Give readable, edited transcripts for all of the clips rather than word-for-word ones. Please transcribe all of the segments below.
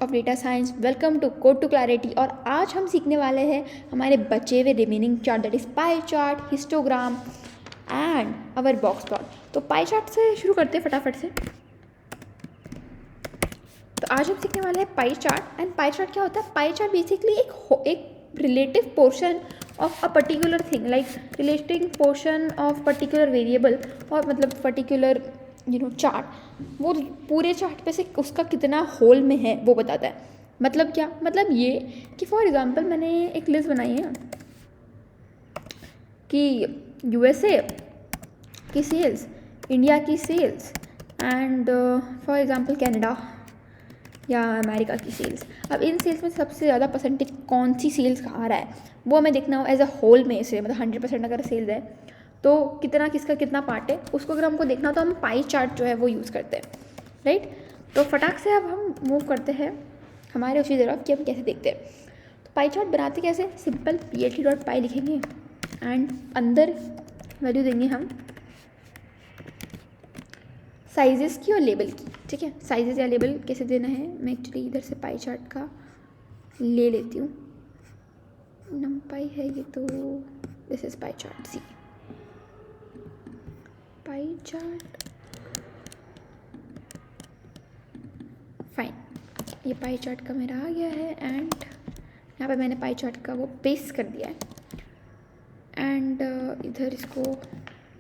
Of data science. Welcome to code to clarity. और आज हम सीखने वाले हैं हमारे बचे हुए remaining chart, that is pie chart, histogram and our box plot. तो पाई चार्ट से शुरू करते हैं फटाफट से। तो आज हम सीखने वाले हैं pie chart. And pie chart क्या होता है? पाई चार्ट बेसिकली एक relative portion of a particular thing, like relative portion of particular variable, और मतलब पर्टिकुलर चार्ट, वो पूरे चार्ट पे से उसका कितना होल में है वो बताता है। मतलब क्या? मतलब ये कि फॉर एग्जांपल मैंने एक लिस्ट बनाई है कि यूएसए की सेल्स, इंडिया की sales and for example Canada या अमेरिका की सेल्स। अब इन सेल्स में सबसे ज़्यादा परसेंटेज कौन सी सेल्स का आ रहा है वो हमें देखना हो एज अ होल में से, मतलब 100% अगर सेल्स है तो कितना किसका कितना पार्ट है उसको अगर हमको देखना हो तो हम पाई चार्ट जो है वो यूज़ करते हैं, राइट। तो फटाक से अब हम मूव करते हैं हमारे उसी तरफ कि हम कैसे देखते हैं। तो पाई चार्ट बनाते कैसे? सिंपल plt.py लिखेंगे एंड अंदर वैल्यू देंगे हम साइजेस की और लेबल की, ठीक है। साइजेस या लेबल कैसे देना है, मैं एक्चुअली इधर से पाई चार्ट का ले लेती हूँ। नमपाई है ये, तो this is pie chart. See pie chart, fine. ये पाई चार्ट का मेरा आ गया है एंड यहाँ पे मैंने पाई चार्ट का वो पेस्ट कर दिया है एंड इधर इसको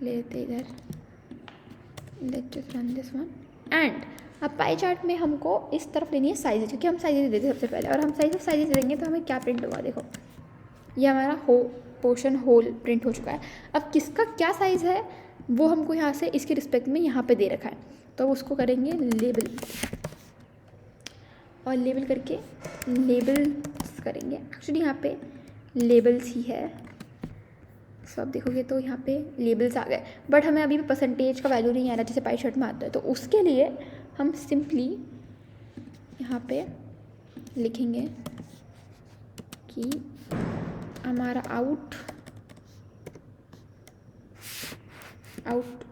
ले लेते, इधर let's just run this one. And अब पाई चार्ट में हमको इस तरफ लेनी है साइजेज, क्योंकि हम साइजेज देते हैं सबसे पहले, और हम साइजेज देंगे तो हमें क्या प्रिंट होगा। देखो ये हमारा पोर्शन होल प्रिंट हो चुका है। अब किसका क्या साइज़ है वो हमको यहाँ से इसके रिस्पेक्ट में यहाँ पे दे रखा है, तो उसको करेंगे लेबल, और लेबल करके लेबल्स करेंगे। एक्चुअली यहाँ पे लेबल्स ही है, सो आप देखोगे तो यहाँ पे लेबल्स आ गए, बट हमें अभी भी परसेंटेज का वैल्यू नहीं आ रहा जैसे पाई चार्ट में आता है। तो उसके लिए हम सिंपली यहाँ पे लिखेंगे कि हमारा आउट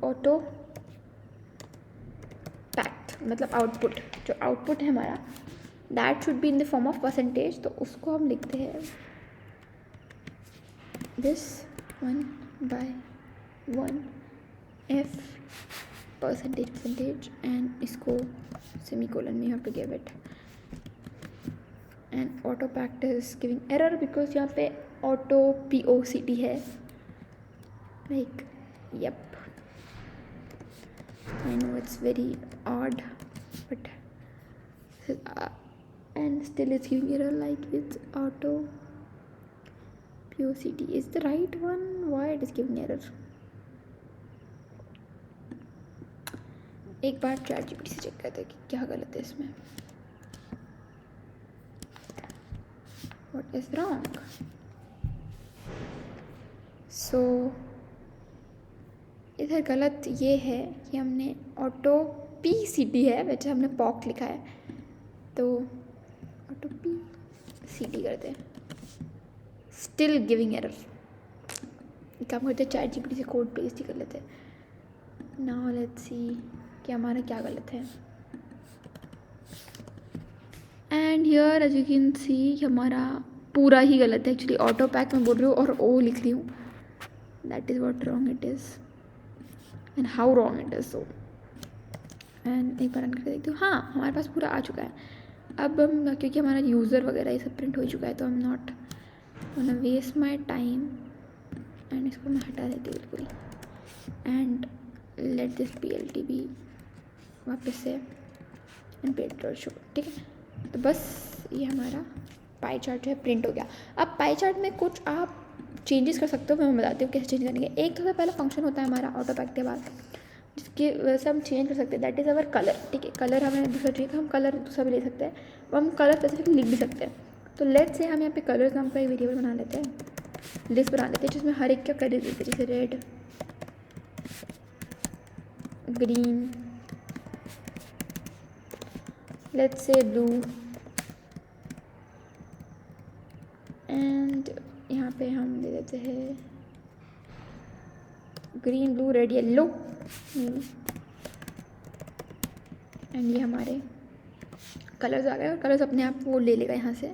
ऑटो पैक्ट, मतलब आउटपुट, जो आउटपुट है हमारा that should be in the form of percentage. तो उसको हम लिखते हैं दिस 1/1 f परसेंटेज एंड इसको सेमीकोलन में यहाँ पे give it and autopct is giving error because यहाँ पे ऑटो POCT है, like yep, I know it's very odd, but and still it's giving error like it's auto POCT is the right one. Why it is giving error? एक बार ChatGPT से check करते हैं कि क्या गलत है इसमें, what is wrong. So इधर गलत ये है कि हमने ऑटो PCT है, वैसे हमने पॉक लिखा है, तो ऑटो PCT करते हैं, स्टिल गिविंग एरर। काम करते ChatGPT से कोड पेस्ट ही कर लेते हैं। नाउ लेट्स सी कि हमारा क्या गलत है। And here as you can see हमारा पूरा ही गलत है। एक्चुअली ऑटो पैक में बोल रही हूँ और ओ लिख रही हूँ, that is what wrong it is and how wrong it is. So and एक बार रन करके देखती हूँ, हाँ हमारे पास पूरा आ चुका है। अब हम, क्योंकि हमारा यूज़र वगैरह ये सब प्रिंट हो चुका है, तो हम not gonna waste my time and इसको मैं हटा देती हूँ बिल्कुल एंड लेट दिस PLT भी वापस से एंड पेड शो, ठीक है। तो बस ये हमारा पाई चार्ट जो है प्रिंट हो गया। अब पाई चार्ट में कुछ आप चेंजेस कर सकते हो, मैं बताती हूँ कैसे चेंज करेंगे। एक तो पहला फंक्शन होता है हमारा ऑटो पैक के बाद, जिसके वजह से हम चेंज कर सकते हैं, दैट इज़ अवर कलर, ठीक है। कलर हमें दूसरा चाहिए तो हम कलर दूसरा भी ले सकते हैं, और हम कलर स्पेसिफिक लिख भी सकते हैं। तो लेट्स से हम यहाँ पे कलर्स नाम का एक वेरिएबल बना लेते हैं, लिस्ट बना लेते हैं जिसमें हर एक का कलर देते हैं, जैसे red, green, let's say blue, and यहाँ पे हम दे देते हैं green, blue, red, yellow, and ये हमारे कलर्स आ गए और कलर्स अपने आप वो ले लेगा यहाँ से।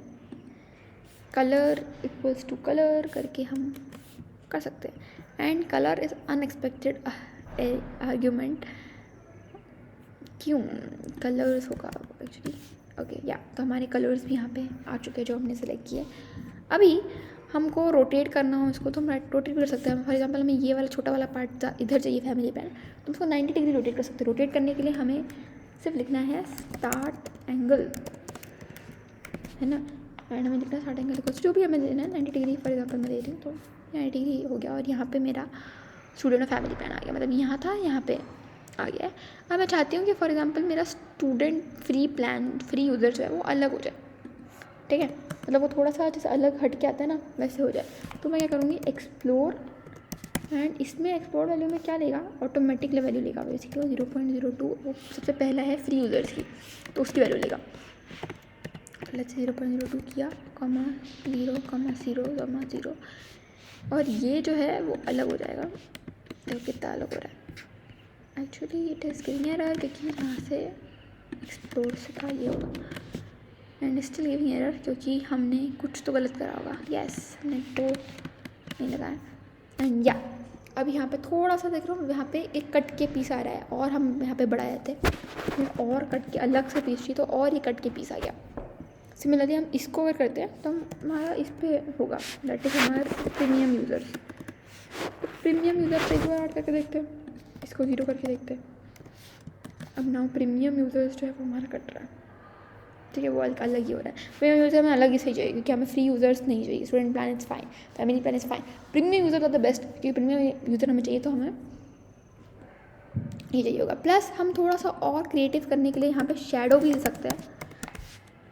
कलर इक्वल्स टू कलर करके हम कर सकते हैं। And colour is unexpected argument. क्यों कलर्स होगा एक्चुअली? ओके या, तो हमारे कलर्स भी यहाँ पे आ चुके हैं जो हमने सेलेक्ट किए। अभी हमको रोटेट करना हो इसको तो हम रोटेट कर सकते हैं। फॉर एग्जांपल हमें ये वाला छोटा वाला पार्ट इधर चाहिए फैमिली पैन, तो उसको 90 डिग्री रोटेट कर सकते हैं। रोटेट करने के लिए हमें सिर्फ लिखना है स्टार्ट एंगल, है ना। एंड हमें लिखना है स्टार्ट एंगल को जो भी हमें देना है 90 डिग्री फॉर एग्जांपल मैं दे रही हूँ, तो 90 डिग्री हो गया। और यहाँ पे मेरा स्टूडेंट फैमिली पैन आ गया, मतलब यहाँ था यहाँ पे आ गया है। अब मैं चाहती हूँ कि फॉर एग्जांपल मेरा स्टूडेंट फ्री यूज़र जो है वो अलग हो जाए, ठीक है, मतलब वो थोड़ा सा जैसे अलग हट के आता है ना वैसे हो जाए। तो मैं क्या करूँगी, एक्सप्लोर, एंड इसमें एक्सप्लोर वैल्यू में क्या लेगा, ऑटोमेटिक वैल्यू लेगा बेसिकली 0.02, वो सबसे पहला है फ्री यूज़र्स की, तो उसकी वैल्यू लेगा। तो लेट्स 0.02 किया, कॉमा 0,0,0, और ये जो है वो अलग हो जाएगा। तो कितना अलग हो रहा है actually, it is giving error क्योंकि यहाँ से एक्सप्लोर से था ये होगा, एंड स्टिल गिविंग एरर क्योंकि हमने कुछ तो गलत करा होगा। यस, हमने तो नहीं लगाया। एंड या अब यहाँ पे थोड़ा सा देख रहा हूँ, यहाँ पे एक कट के पीस आ रहा है और हम यहाँ पे बढ़ाए थे और कट के अलग से पीस थी, तो और ये कट के पीस आ गया। सिमिलरली हम इसको अगर करते हैं तो हमारा इस पर होगा, दैट इज़ हमारे प्रीमियम यूज़र्स। तो प्रीमियम यूज़र पे एक बार ऐड करके देखते हैं, इसको 0 करके देखते हैं। अब नाउ प्रीमियम यूज़र्स जो है वो हमारा कट रहा है, ठीक है, वो अलग ही हो रहा है। प्रीमियम यूज़र हमें अलग ही सही चाहिए क्योंकि हमें फ्री यूज़र्स नहीं चाहिए। Student plan is fine, family plan is fine, premium user are the best, क्योंकि प्रीमियम यूज़र हमें चाहिए तो हमें ये चाहिए होगा। प्लस हम थोड़ा सा और क्रिएटिव करने के लिए यहाँ पे शेडो भी दे सकते हैं।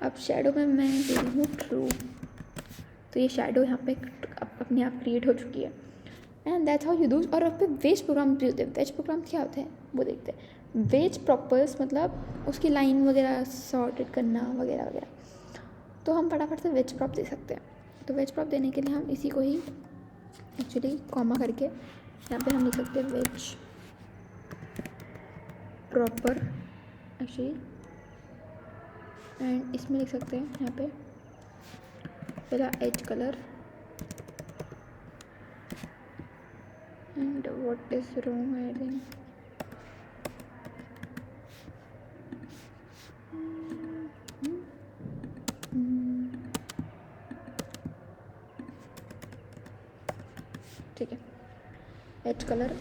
अब शेडो में मैं दे रही हूँ ट्रू, तो ये शेडो यहाँ पे अपने आप क्रिएट हो चुकी है। And that's how you do. और अब पे वेज प्रोग्राम भी होते हैं। वेज प्रोग्राम क्या होते हैं वो देखते हैं। वेज प्रॉपर्स मतलब उसकी लाइन वगैरह सॉर्टेड करना वगैरह वगैरह, तो हम फटाफट से वेज प्रॉप दे सकते हैं। तो वेज प्रॉप देने के लिए हम इसी को ही एक्चुअली कॉमा करके यहाँ पे हम लिख सकते हैं वेज प्रॉपर एक्चुअली, एंड इसमें लिख सकते हैं यहाँ पे पहला edge colour, and what is wrong I think ठीक है, edge colour,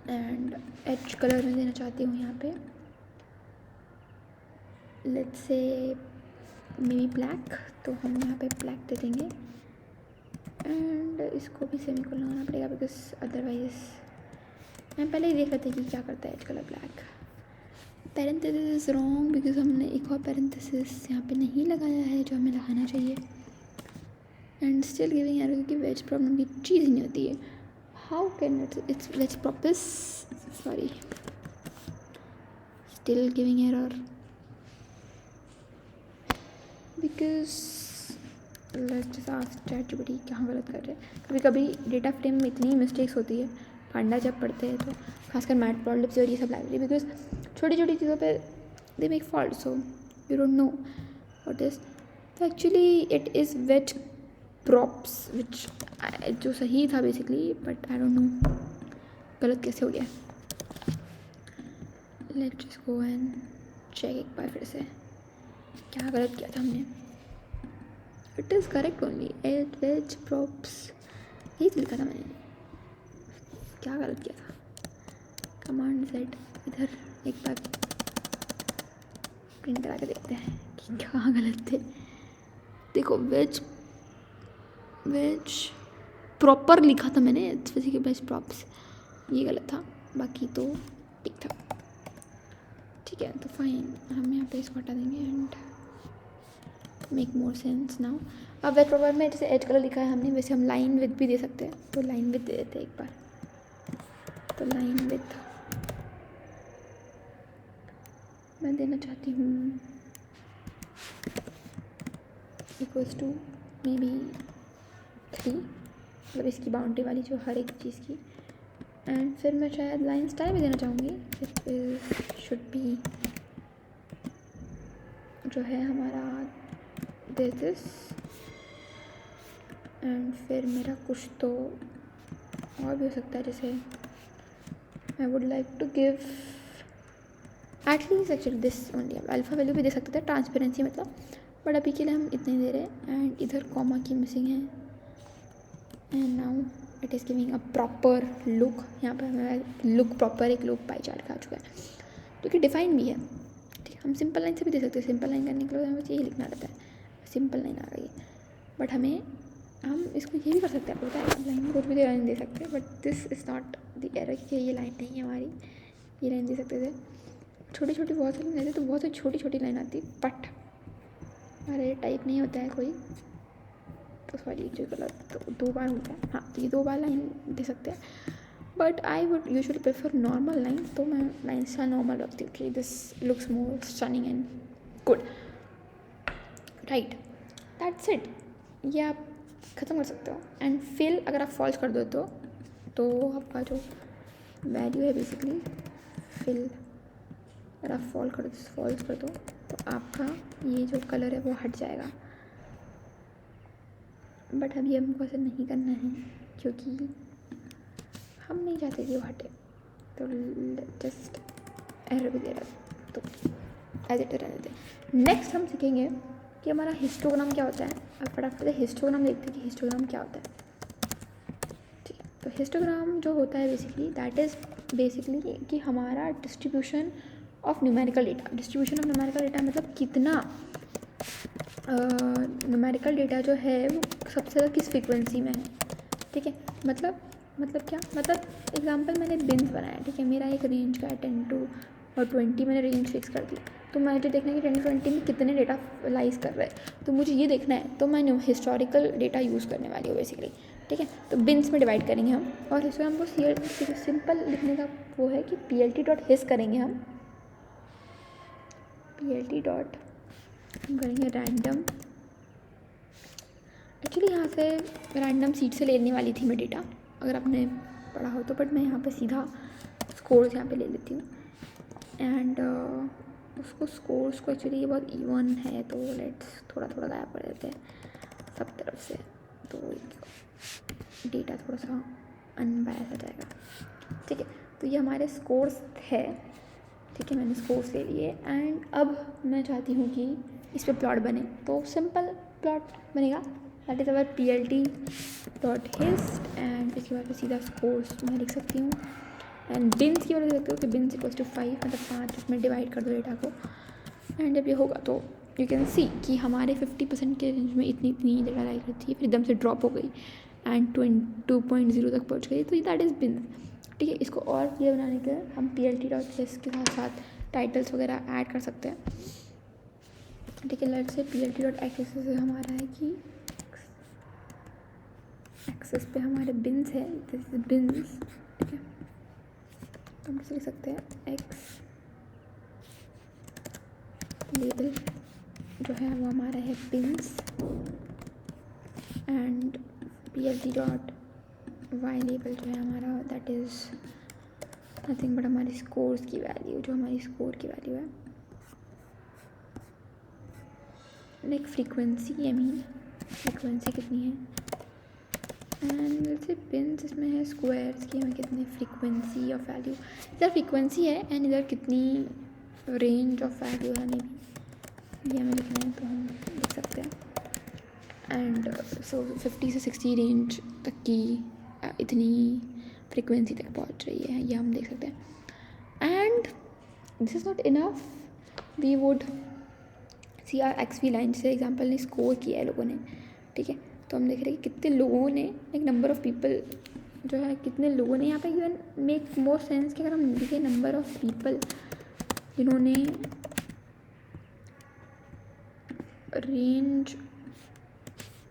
and edge colour मैं देना चाहती हूँ यहाँ पे let's say may be black, तो हम यहाँ पे ब्लैक दे देंगे। एंड इसको भी सेमीकोलन लगाना पड़ेगा बिकॉज अदरवाइज मैं पहले ही देख लेते कि क्या करता है edge colour black. Parenthesis is wrong because हमने एक और पैरेंथेसिस यहाँ पे नहीं लगाया है जो हमें लगाना चाहिए। एंड स्टिल गिविंग एरर क्योंकि वेज प्रॉब्लम की चीज़ नहीं होती है। How can its wedge props, sorry, still giving error because let's ask ChatGPT कहाँ गलत कर रहे हैं। कभी कभी डेटा फ्रेम में इतनी मिस्टेक्स होती है पांडा जब पढ़ते हैं, तो खासकर मैथ प्रॉब्लम्स और ये सब लाइब्रेरी, बिकॉज छोटी छोटी चीज़ों पे they make fault, so you don't know what is. तो actually it is wedge props which जो सही था basically, but I don't know गलत कैसे हो गया। Let's just go and check एक बार फिर से क्या गलत किया था हमने। It is correct only, at wedge props यही लिखा था मैंने, क्या गलत किया था। कमांड सेट इधर एक बार प्रिंट करा के देखते हैं कि कहाँ गलत थे। देखो वेज प्रॉपर लिखा था मैंने, जैसे कि वेज प्रॉप्स, ये गलत था, बाकी तो ठीक था। ठीक है, तो फाइन, हम यहाँ पे इसको हटा देंगे and make more sense now. अब वेज प्रॉपर में जैसे एज कलर लिखा है हमने, वैसे हम लाइन विथ भी दे सकते हैं, तो लाइन विथ दे देते हैं एक बार। तो लाइन विथ मैं देना चाहती हूँ इक्वल्स टू मे बी 3, मतलब इसकी बाउंड्री वाली जो हर एक चीज़ की। एंड फिर मैं शायद लाइन स्टाइल भी देना चाहूँगी, इट शुड बी जो है हमारा दिस एंड फिर मेरा कुछ तो और भी हो सकता है, जैसे I would like to give at least actually this only. Alpha value भी दे सकते थे, ट्रांसपेरेंसी मतलब, बट अभी के लिए हम इतने दे रहे हैं। एंड इधर कॉमा की मिसिंग है and now it is giving a proper look. यहाँ पर हमारा लुक प्रॉपर एक लुक पाई चार्ट का आ चुका है, जो कि डिफाइन भी है। ठीक है, हम सिंपल लाइन से भी दे सकते हैं। सिंपल लाइन करने के लिए हमें यही लिखना रहता है, सिंपल लाइन आ गई है। बट हम इसको ये भी कर सकते हैं, आपको पता है, लाइन में कुछ भी लाइन दे सकते हैं, but this is not the error कि ये लाइन नहीं है हमारी, ये लाइन दे सकते थे। छोटी छोटी बहुत सारी लाइन तो बहुत सारी छोटी छोटी लाइन आती, बट हमारे टाइप नहीं होता है कोई, तो सॉरी जो गलत तो 2 बार होता है। हाँ, तो ये 2 बार लाइन दे सकते हैं, but I would usually prefer normal line, तो मैं लाइन सा नॉर्मल रखती हूँ कि this looks more stunning and good, right. That's it, ये आप ख़त्म कर सकते हो। एंड फिल अगर आप फॉल्स कर दो तो आपका जो वैल्यू है बेसिकली फिल, अगर आप फॉल्स कर दो तो आपका ये जो कलर है वो हट जाएगा। बट अभी हमको ऐसा नहीं करना है क्योंकि हम नहीं चाहते कि वो हटे, तो जस्ट एरर भी दे रहा है, तो एज इट रहने दें। नेक्स्ट हम सीखेंगे कि हमारा हिस्टोग्राम क्या होता है। अब फटाफट से हिस्टोग्राम देखते हैं कि हिस्टोग्राम क्या होता है। ठीक है, तो हिस्टोग्राम जो होता है बेसिकली दैट इज़ बेसिकली कि हमारा distribution of numerical data. Distribution of numerical data मतलब कितना न्यूमेरिकल डेटा जो है वो सबसे ज़्यादा किस फ्रीक्वेंसी में है। ठीक है, मतलब क्या, मतलब एग्जांपल मैंने बिन्स बनाया, ठीक है, मेरा एक रेंज का है 10 to 20, मैंने रेंज फिक्स कर दी। तो मुझे देखना है कि 10 to 20 में कितने डेटा लाइज कर रहे हैं, तो मुझे ये देखना है, तो मैं हिस्टोरिकल डेटा यूज़ करने वाली हूँ बेसिकली। ठीक है, तो बिन्स में डिवाइड करेंगे हम, और इसमें हमको सिंपल लिखने का वो है कि plt.his करेंगे हम, plt. हम करेंगे रैंडम। एक्चुअली यहाँ से रैंडम सीट से लेने वाली थी मैं डेटा, अगर आपने पढ़ा हो तो, बट मैं यहाँ पे सीधा स्कोर्स यहाँ पे ले लेती हूँ। एंड उसको स्कोर्स को एक्चुअली ये बहुत इवन है, तो लेट्स थोड़ा थोड़ा गायब कर देते हैं सब तरफ से, तो डेटा थोड़ा सा अनबायस आ जाएगा। ठीक है, तो ये हमारे स्कोर्स है। ठीक है, मैंने स्कोर्स ले लिए एंड अब मैं चाहती हूँ कि इस पर प्लॉट बने, तो सिंपल प्लॉट बनेगा, that is our plt.hist। And इसके बाद सीधा स्कोर्स मैं लिख सकती हूँ। एंड बिन्स की वजह लिख सकती हूँ कि बिन्स इक्वल्स टू 5, मतलब 5 उसमें डिवाइड कर दो डेटा को। एंड जब ये होगा तो यू कैन सी कि हमारे 50% के रेंज में इतनी डेटा लाइक रहती है, फिर एकदम से ड्रॉप हो गई एंड 2.0 तक पहुँच गई, तो दैट इज़ बिन्स। ठीक है, इसको और क्लियर बनाने के लिए हम plt.hist के साथ साथ टाइटल्स वगैरह ऐड कर सकते हैं। ठीक है, लेट्स से plt.access से हमारा है कि एक्सेस पे हमारे बिन्स है, दिस इज बिन्स। ठीक है, तो हम इसे लिख सकते हैं एक्स लेबल जो है वो हमारा है बिन्स, एंड plt.y लेबल जो है हमारा दैट इज़ नथिंग बट हमारी स्कोर्स की वैल्यू, जो हमारी स्कोर की वैल्यू है। Like frequency, I mean frequency कितनी है, एंड जैसे बिन्स इसमें है स्क्वायर्स की हमें कितनी फ्रीक्वेंसी ऑफ वैल्यू, इधर फ्रीक्वेंसी है एंड इधर कितनी रेंज ऑफ वैल्यू है, मे बी ये हमें लिखना है, तो हम लिख सकते हैं। एंड सो 50 से 60 रेंज तक की इतनी फ्रीक्वेंसी तक पहुंच रही है, ये हम देख सकते हैं। And this is not enough, we would see आर एक्सवी लाइन से एग्जाम्पल ने स्कोर किया है लोगों ने। ठीक है, तो हम देख रहे हैं कि कितने लोगों ने, एक नंबर ऑफ़ पीपल जो है कितने लोगों ने, यहाँ पे इवन मेक मोर सेंस कि अगर हम लिखे नंबर ऑफ़ पीपल जिन्होंने रेंज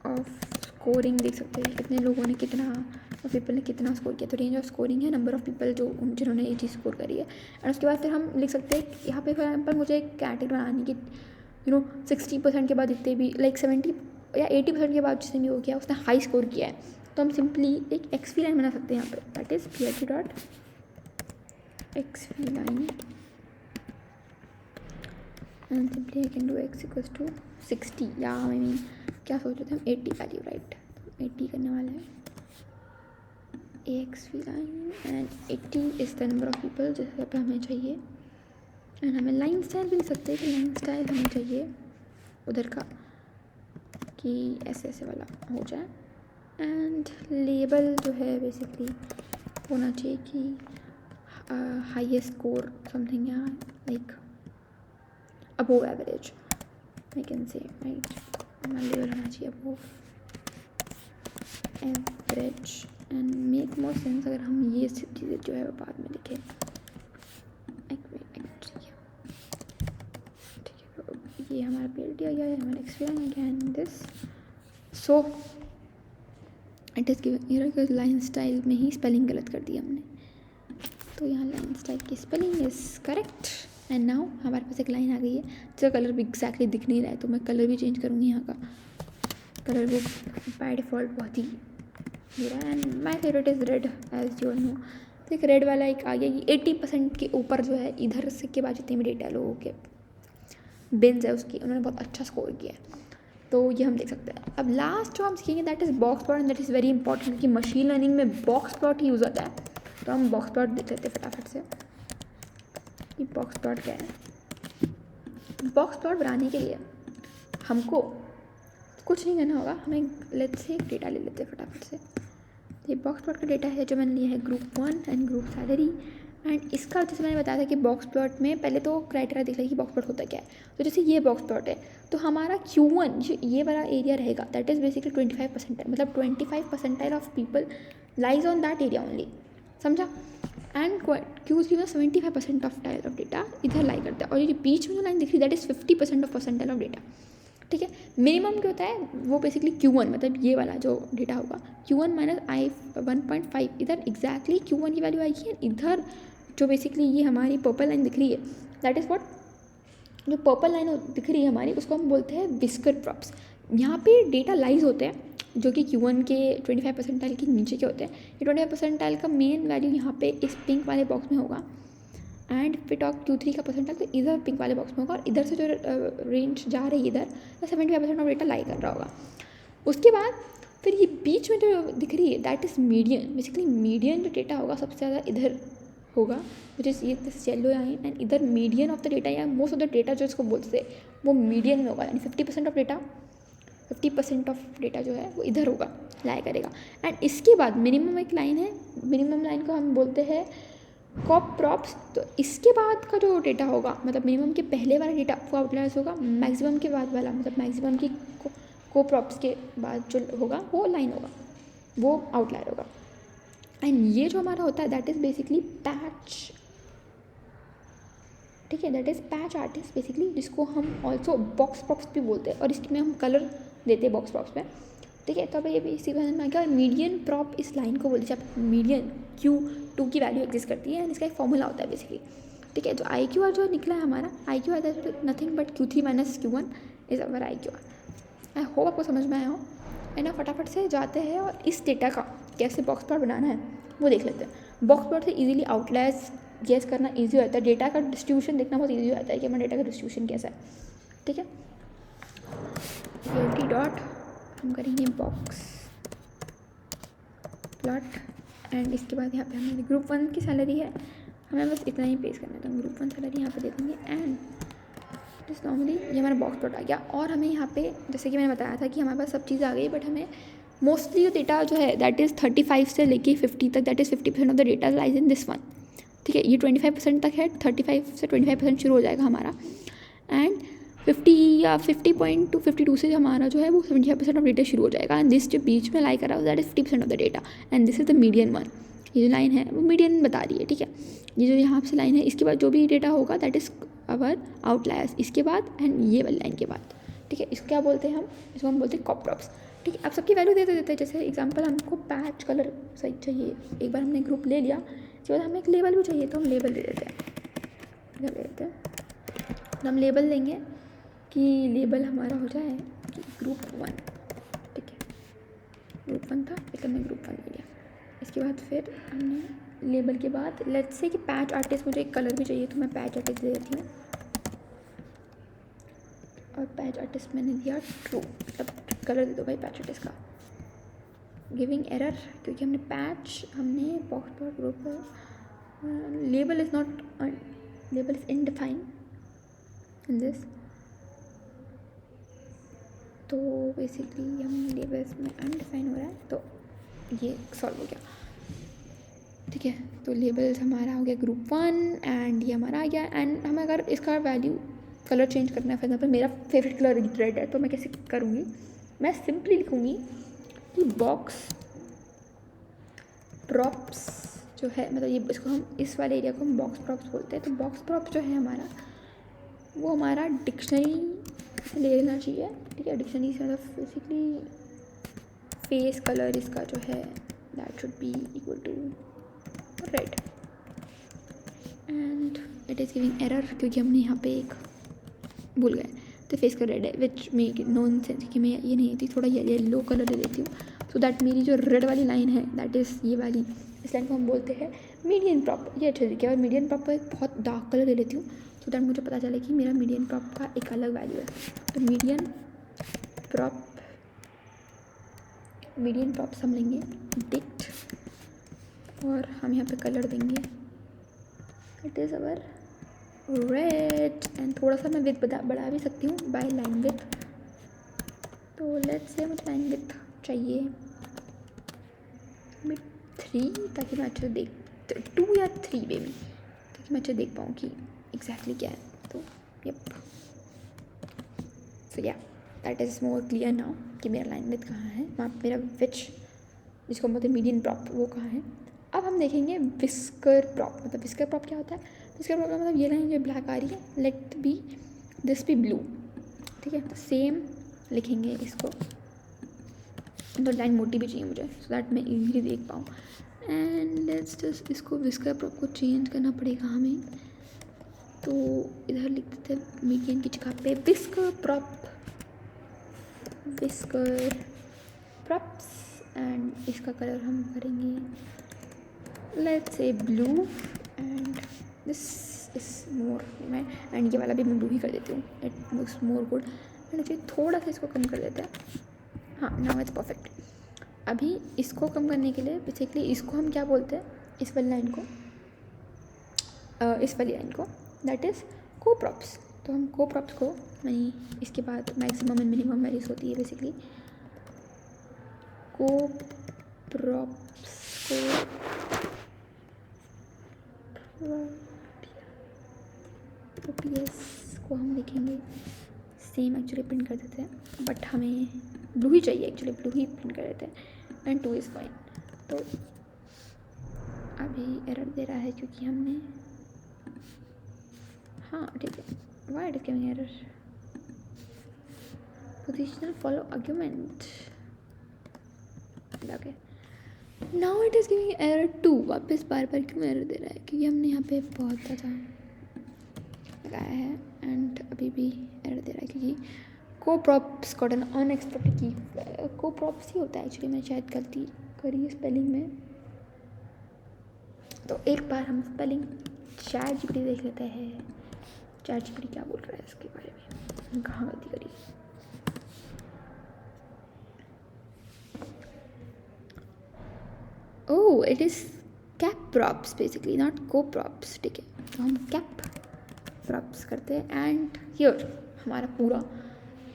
ऑफ स्कोरिंग देख सकते हैं, कितने लोगों ने कितना पीपल ने कितना स्कोर किया, तो रेंज ऑफ स्कोरिंग है नंबर ऑफ़ पीपल जो जिन्होंने ये चीज़ स्कोर करी है। और उसके बाद फिर हम लिख सकते हैं यहाँ पे फॉर एग्जाम्पल मुझे एक कैटेगरी बनानी कि 60% के बाद जितने भी लाइक 70 या 80% के बाद जिसने भी हो गया उसने हाई स्कोर किया है, तो हम सिंपली एक एक्सवी लाइन बना सकते हैं यहाँ पे, that is plt.xv line. And simply I can do x equals to 60 या आई मीन क्या सोच रहे थे हम 80 वैल्यू राइट 80 करने वाले हैं ax line and 80 is the number of people जैसे पे हमें चाहिए एंड हमें लाइन स्टाइल भी लिख सकते हैं कि लाइन स्टाइल हमें चाहिए उधर का कि ऐसे ऐसे वाला हो जाए एंड लेबल जो है बेसिकली होना चाहिए कि हाईएस्ट स्कोर समथिंग या like above average I can say right हमारा लेबल होना चाहिए above average and make more sense अगर हम ये सब चीज़ें जो है वो बाद में लिखें ठीक है ये हमारा पेल्ट आ गया है हमारा experience again this so it is given line style में ही स्पेलिंग गलत कर दी हमने तो यहाँ लाइन स्टाइल की spelling is correct and now हमारे पास एक लाइन आ गई है जिसका कलर भी एग्जैक्टली दिख नहीं रहा है तो मैं कलर भी चेंज करूँगी यहाँ का कलर वो बाय डिफ़ॉल्ट बहुत ही मेरा and my favourite is red as you know तो एक रेड वाला एक आ गया कि 80% के ऊपर जो है इधर से के बाद जितने भी डेटा लोगों के बिन्स है उसकी उन्होंने बहुत अच्छा स्कोर किया है तो ये हम देख सकते हैं। अब लास्ट जो हम सीखेंगे that is box plot and that is very important क्योंकि मशीन लर्निंग में बॉक्स प्लॉट ही यूज़ होता है तो हम बॉक्स प्लॉट देख लेते हैं फटाफट से कि बॉक्स प्लॉट क्या है। बॉक्स प्लॉट बनाने के लिए हमको कुछ नहीं करना होगा हमें लेट्स से एक डेटा ले लेते हैं फटाफट से। ये बॉक्स प्लॉट का डेटा है जो मैंने लिया है group 1 and group salary and इसका जैसे मैंने बताया था कि बॉक्स प्लॉट में पहले तो क्राइटेरिया देख लें कि बॉक्स प्लॉट होता क्या है। तो जैसे ये बॉक्स प्लॉट है तो हमारा Q1 जो ये वाला एरिया रहेगा दैट इज़ बेसिकली 25% मतलब 25% of people lies on that area only समझा एंड Q3 में 75% ऑफ टाइल ऑफ डेटा इधर लाई करता है और ये बीच में जो लाइन दिख रही that is 50% of percentile of data ठीक है। मिनिमम क्या होता है वो बेसिकली Q1 मतलब ये वाला जो डेटा होगा Q1 माइनस I1.5 इधर एग्जैक्टली Q1 की वैल्यू आएगी एंड इधर जो बेसिकली ये हमारी पर्पल लाइन दिख रही है दैट इज़ व्हाट जो पर्पल लाइन दिख रही है हमारी उसको हम बोलते हैं विस्कर प्रॉप्स। यहाँ पे डेटा लाइज होते हैं जो कि Q1 के 25% के नीचे के होते हैं। ये 25% का मेन वैल्यू यहाँ पे इस पिंक वाले बॉक्स में होगा एंड फिर टॉक Q3 का परसेंटाइल तो इधर पिंक वाले बॉक्स में होगा और इधर से जो रेंज जा रही है इधर तो 75% ऑफ डेटा लाई कर रहा होगा। उसके बाद फिर ये बीच में जो दिख रही है that is median basically median जो डेटा होगा सबसे ज़्यादा इधर होगा विच इज़ ये दिस येलो लाइन एंड इधर मीडियन ऑफ द डेटा या मोस्ट ऑफ द डेटा जो इसको बोलते हैं वो मीडियन में होगा यानी 50% ऑफ डेटा 50% ऑफ डेटा जो है वो इधर होगा लाई करेगा एंड इसके बाद मिनिमम एक लाइन है मिनिमम लाइन को हम बोलते हैं कॉप प्रॉप्स। तो इसके बाद का जो डेटा होगा मतलब मिनिमम के पहले वाला डेटा वो आउटलायर्स होगा मैक्सिमम के बाद वाला मतलब मैक्सिमम की को प्रॉप्स के बाद जो होगा वो लाइन होगा वो आउटलायर होगा एंड ये जो हमारा होता है दैट इज़ बेसिकली पैच ठीक है that is patch artist basically जिसको हम ऑल्सो बॉक्स प्रॉप्स भी बोलते हैं और इसमें हम कलर देते हैं बॉक्स प्रॉप्स में ठीक है। तो अब ये इसी समझ में आ गया और मीडियन प्रॉप इस लाइन को बोलते हैं जब मीडियन Q2 की वैल्यू एग्जिस्ट करती है एंड इसका एक फॉर्मूला होता है बेसिकली ठीक है। जो IQR जो निकला है हमारा IQR that nothing but Q3 minus Q1 is our IQR। I hope आपको समझ में आया हो एंड ना फटाफट से जाते हैं और इस डेटा का कैसे बॉक्स प्लॉट बनाना है वो देख लेते हैं। बॉक्स प्लॉट से इजीली आउटलायर्स गेस करना ईजी होता है डेटा का डिस्ट्रीब्यूशन देखना बहुत ईजी होता है कि हमारे डेटा का डिस्ट्रीब्यूशन कैसा है ठीक है। ये डॉट हम करेंगे बॉक्स प्लॉट एंड इसके बाद यहाँ पे हमारी ग्रुप 1 की सैलरी है हमें बस इतना ही पेश करना है तो हम ग्रुप 1 सैलरी यहाँ पे दे देंगे एंड जस्ट नॉर्मली ये हमारा बॉक्स प्लॉट आ गया। और हमें यहाँ पे जैसे कि मैंने बताया था कि हमारे पास सब चीज़ आ गई बट हमें मोस्टली जो डेटा जो है दैट इज़ 35 से लेके 50 तक that is 50% of the data lies in this one ठीक है। ये 25% तक है 35 से 25% शुरू हो जाएगा हमारा एंड 50 या 50.252 से हमारा जो है वो 75% ऑफ डेटा शुरू हो जाएगा एंड दिस जो बीच में लाई कर रहा है that is 50% of the data and this is the median one. ये जो लाइन है वो मीडियन बता रही है ठीक है। ये जो यहाँ से लाइन है इसके बाद जो भी डेटा होगा दैट इज़ अवर आउटलायर्स इसके बाद एंड ये वाली लाइन के बाद ठीक है। इसको क्या बोलते हैं हम इसको हम बोलते हैं कॉप प्रॉप्स ठीक है। अब सबकी वैल्यू दे देते हैं जैसे एग्जांपल हमको पैच कलर सही चाहिए एक बार हमने ग्रुप ले लिया इसके बाद हमें एक लेबल भी चाहिए तो हम लेबल दे देते हैं ले लेते हैं तो हम लेबल लेंगे कि लेबल हमारा हो जाए कि ग्रुप 1 ठीक है। ग्रुप 1 था फिर हमने ग्रुप 1 ले लिया इसके बाद फिर हमने लेबल के बाद लेट्स से कि पैच आर्टिस्ट मुझे एक कलर भी चाहिए तो मैं पैच आर्टिस्ट दे देती हूँ पैच आर्टिस्ट मैंने दिया ट्रू, मतलब कलर दे दो भाई पैच आर्टिस्ट का। गिविंग एरर क्योंकि हमने बॉक्स पर group label is not, label is undefined in this. तो बेसिकली हम लेबल्स में अनडिफाइन हो रहा है, तो ये सॉल्व हो गया। ठीक है, तो लेबल्स हमारा हो गया ग्रुप 1 एंड ये हमारा आ गया। एंड हमें अगर इसका वैल्यू कलर चेंज करना है, फॉर एग्जाम्पल मेरा फेवरेट कलर रेड है, तो मैं कैसे करूँगी, मैं सिंपली लिखूँगी कि बॉक्स प्रॉप्स जो है, मतलब ये इसको हम, इस वाले एरिया को हम बॉक्स प्रॉप्स बोलते हैं। तो बॉक्स प्रॉप्स जो है हमारा, वो हमारा डिक्शनरी से ले लेना चाहिए। ठीक है, डिक्शनरी से मतलब बेसिकली फेस कलर इसका जो है that should be equal to red and it is giving error क्योंकि हमने यहाँ पे एक भूल गए। तो फेस का रेड है विच मेक नॉन सेंस कि मैं ये नहीं थी, थोड़ा येलो कलर ले लेती हूँ सो दैट मेरी जो रेड वाली लाइन है दैट इज़ ये वाली, इस लाइन को हम बोलते हैं मीडियन प्रॉप। ये अच्छा तरीके, और मीडियन प्रॉप का एक बहुत डार्क कलर ले लेती हूँ सो दैट मुझे पता चले कि मेरा मीडियन प्रॉप का एक अलग वैल्यू है। तो मीडियन प्रॉप्स हम लेंगे डिक्ट, और हम यहाँ पे कलर देंगे it is our red. And थोड़ा सा मैं विथ बढ़ा भी सकती हूँ बाय लाइन विथ। तो लेट्स से मुझे लाइन विथ चाहिए 3 ताकि मैं अच्छे से देख, 2 या 3 बेबी, ताकि मैं अच्छे देख पाऊँ कि एग्जैक्टली क्या है। तो यप, सो या that is more clear now कि मेरा लाइन विथ कहाँ है, वहाँ मेरा विच जिसको हम बोलते हैं मीडियन प्रॉप वो कहाँ है। अब हम देखेंगे विस्कर प्रॉप। मतलब विस्कर प्रॉप क्या होता है, विस्कर प्रॉप मतलब ये लाइन जो ब्लैक आ रही है, let be this be blue. ठीक है, तो सेम लिखेंगे इसको, तो लाइन मोटी भी चाहिए मुझे सो दैट मैं इजीली देख पाऊँ। एंड लेट्स जस्ट इसको विस्कर प्रॉप को चेंज करना पड़ेगा हमें। तो इधर लिख देते हैं मीडियन की जगह पे विस्कर प्रॉप्स एंड इसका कलर हम करेंगे let's say blue and this is more मैं, एंड ये वाला भी मैं ब्लू ही कर देती हूँ, it looks more good. And चाहिए थोड़ा सा इसको कम कर देते हैं, हाँ नाउ इट्स परफेक्ट। अभी इसको कम करने के लिए बेसिकली इसको हम क्या बोलते हैं, इस वाली लाइन को दैट इज़ को प्रॉप्स। तो हम को प्रॉप्स को नहीं, इसके बाद मैक्सिमम एंड मिनिमम वैल्यूज होती है बेसिकली। को प्रॉप्स को हम लिखेंगे सेम, एक्चुअली प्रिंट कर देते हैं बट हमें ब्लू ही चाहिए, एक्चुअली ब्लू ही प्रिंट कर देते हैं एंड 2 इज़ फाइन। तो अभी एरर दे रहा है क्योंकि हमने, हाँ ठीक है, why it is giving error, positional follow argument, okay now it is giving error 2। वापस बार बार क्यों एरर दे रहा है, क्योंकि हमने यहाँ पे बहुत ज़्यादा लगाया है एंड अभी भी एरर दे रहा है क्योंकि को प्रॉप्स गॉट एन अनएक्सपेक्टेड की। को प्रॉप्स ही होता है एक्चुअली, मैंने शायद गलती करी है स्पेलिंग में। तो एक बार हम स्पेलिंग चैट जीपीटी देख लेते हैं, चैट जीपीटी क्या बोल रहा है इसके बारे में, कहाँ गलती करी। Oh it is cap props basically, not को प्रॉप्स। ठीक है, तो हम कैप प्रॉप्स करते हैं एंड हियर हमारा पूरा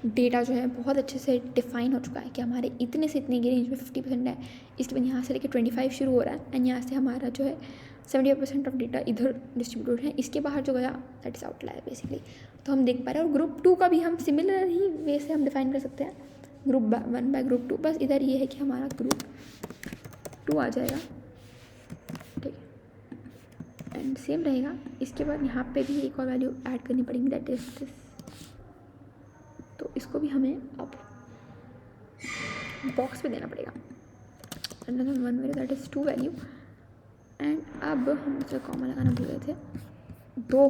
डेटा जो है बहुत अच्छे से डिफाइन हो चुका है कि हमारे इतने से इतने की रेंज में 50% है। इसके बाद यहाँ से लेकर 25 शुरू हो रहा है एंड यहाँ से हमारा जो है 75% ऑफ डेटा इधर डिस्ट्रीब्यूटेड है। इसके बाहर जो गया दैट इज़ आउटलायर बेसिकली। तो हम देख पा रहे हैं, और ग्रुप 2 का भी हम सिमिलर ही वे से हम डिफाइन कर सकते हैं, ग्रुप 1 बाय ग्रुप 2। बस इधर ये है कि हमारा ग्रुप 2 आ जाएगा, ठीक है, एंड सेम रहेगा। इसके बाद यहाँ पे भी एक और वैल्यू ऐड करनी पड़ेगी दैट इज दिस। तो इसको भी हमें अब बॉक्स पे देना पड़ेगा, another one value that is 2 value. And अब हम इसमें कॉमा लगाना भूल गए थे, 2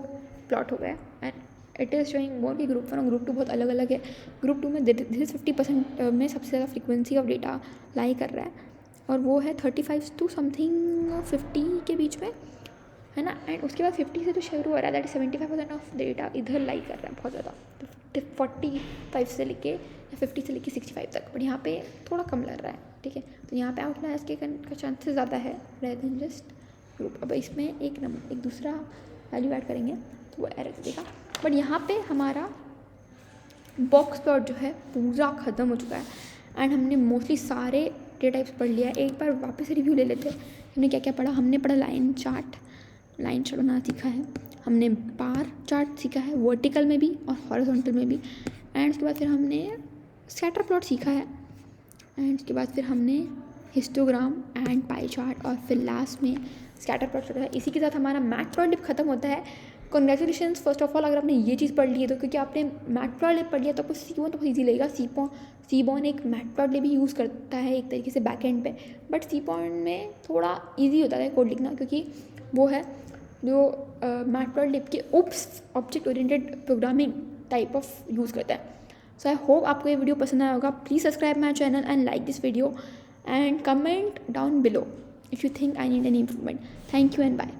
प्लॉट हो गए एंड इट इज़ शोइंग मोर कि ग्रुप 1 और ग्रुप 2 बहुत अलग अलग है। ग्रुप 2 में दिस इज 50% में सबसे ज़्यादा फ्रीक्वेंसी ऑफ डेटा लाई कर रहा है, और वो है 35 to समथिंग 50 के बीच में। है ना। एंड उसके बाद 50 से जो शुरू हो रहा है, दैट 75% ऑफ डेटा इधर लाई कर रहा है बहुत ज़्यादा, 45 से लेके या 50 से लेके 65 तक, बट यहाँ पे थोड़ा कम लग रहा है, ठीक है। तो यहाँ पे आउटलायर्स के का चांसेस ज़्यादा है रेदर देन जस्ट ग्रुप। अब इसमें एक दूसरा वैल्यू ऐड करेंगे तो वो एरर देगा, बट यहाँ पे हमारा बॉक्स प्लॉट जो है पूरा ख़त्म हो चुका है एंड हमने मोस्टली सारे डेटा टाइप्स पढ़ लिया है। एक बार वापस से रिव्यू ले लेते हैं, हमने क्या क्या पढ़ा। हमने पढ़ा लाइन चार्ट बनाना सीखा है, हमने बार चार्ट सीखा है वर्टिकल में भी और हॉरिजॉन्टल में भी, एंड उसके बाद फिर हमने स्कैटर प्लॉट सीखा है, एंड उसके बाद फिर हमने हिस्टोग्राम एंड पाई चार्ट, और फिर लास्ट में स्कैटर प्लॉट सीखा है। इसी के साथ हमारा मैटप्लॉटलिब खत्म होता है। कॉन्ग्रेचुलेशंस फर्स्ट ऑफ ऑल, अगर आपने ये चीज़ पढ़ ली है तो, क्योंकि आपने मैटप्लॉटलिब पढ़ लिया तो आपको सीबॉन तो बहुत ईजी लगेगा। सीबॉन एक मैटप्लॉटलिब भी यूज़ करता है एक तरीके से बैकएंड पे, बट सीबॉन में थोड़ा ईजी होता है कोड लिखना, क्योंकि वो है जो मैटप्लॉटलिब के object oriented programming type of use करता है। सो आई होप आपको ये वीडियो पसंद आया होगा। Please subscribe my channel and like this video and comment down below if you think I need any improvement. Thank you and bye.